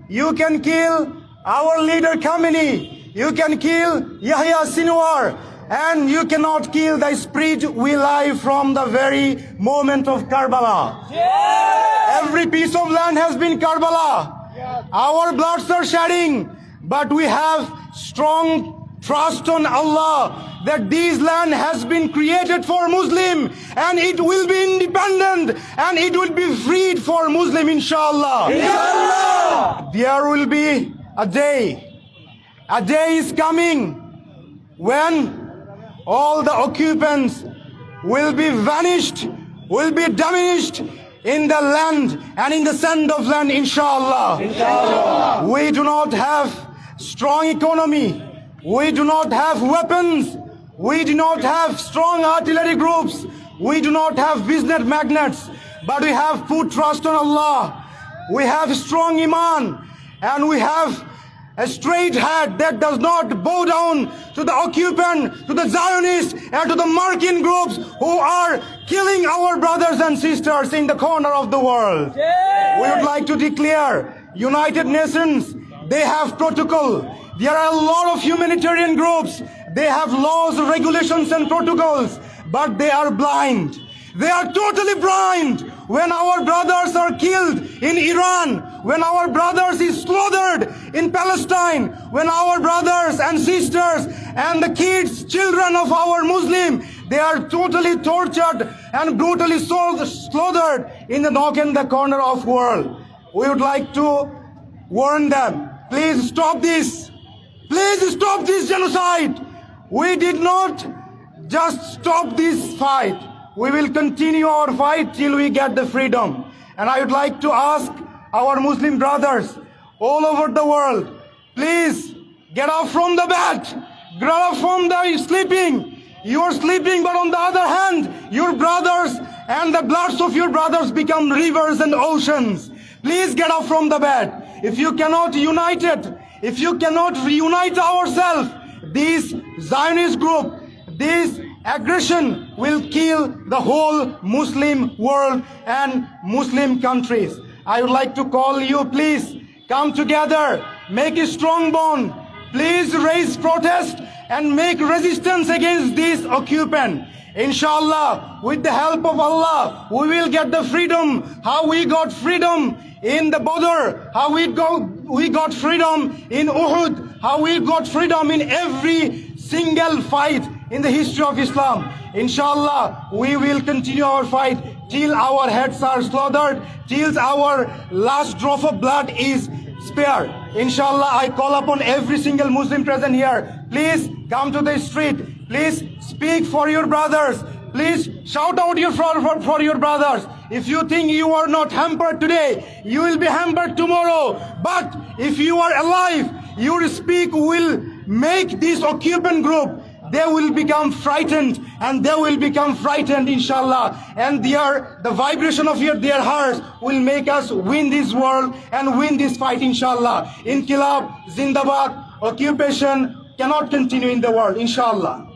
You can kill our leader Khamenei. You can kill Yahya Sinwar. And you cannot kill the spirit we live from the very moment of Karbala. Every piece of land has been Karbala. Our bloods are shedding, but we have strong trust on Allah that this land has been created for Muslim and it will be independent and it will be freed for Muslim, inshallah. Inshallah. There will be a day is coming when all the occupants will be vanished, will be diminished in the land and in the sand of land, inshallah. Inshallah. We do not have strong economy. We do not have weapons. We do not have strong artillery groups. We do not have business magnets. But we have put trust on Allah. We have strong iman. And we have a straight head that does not bow down to the occupant, to the Zionists, and to the Markin groups who are killing our brothers and sisters in the corner of the world. We would like to declare, United Nations, they have protocol. There are a lot of humanitarian groups. They have laws, regulations, and protocols, but they are blind. They are totally blind. When our brothers are killed in Iran, when our brothers is slaughtered in Palestine, when our brothers and sisters and the kids, children of our Muslim, they are totally tortured and brutally slaughtered in the nook and the corner of world. We would like to warn them, please stop this. Please stop this genocide. We did not just stop this fight. We will continue our fight till we get the freedom. And I would like to ask our Muslim brothers all over the world, please get up from the bed, get up from the sleeping. You are sleeping, but on the other hand, your brothers and the bloods of your brothers become rivers and oceans. Please get up from the bed. If you cannot unite it, if you cannot reunite ourselves, this Zionist group, this aggression will kill the whole Muslim world and Muslim countries. I would like to call you, please come together, make a strong bond. Please raise protest and make resistance against this occupant. Inshallah, with the help of Allah, we will get the freedom. How we got freedom in the Badr, how we got freedom in Uhud, how we got freedom in every single fight in the history of Islam. Inshallah, we will continue our fight till our heads are slaughtered, till our last drop of blood is spared. Inshallah, I call upon every single Muslim present here. Please come to the street. Please speak for your brothers. Please shout out for your brothers. If you think you are not hampered today, you will be hampered tomorrow. But if you are alive, your speak will make this occupant group, they will become frightened, and they will become frightened, inshallah. And the vibration of their hearts will make us win this world and win this fight, inshallah. Inqilab, Zindabad, occupation cannot continue in the world, inshallah.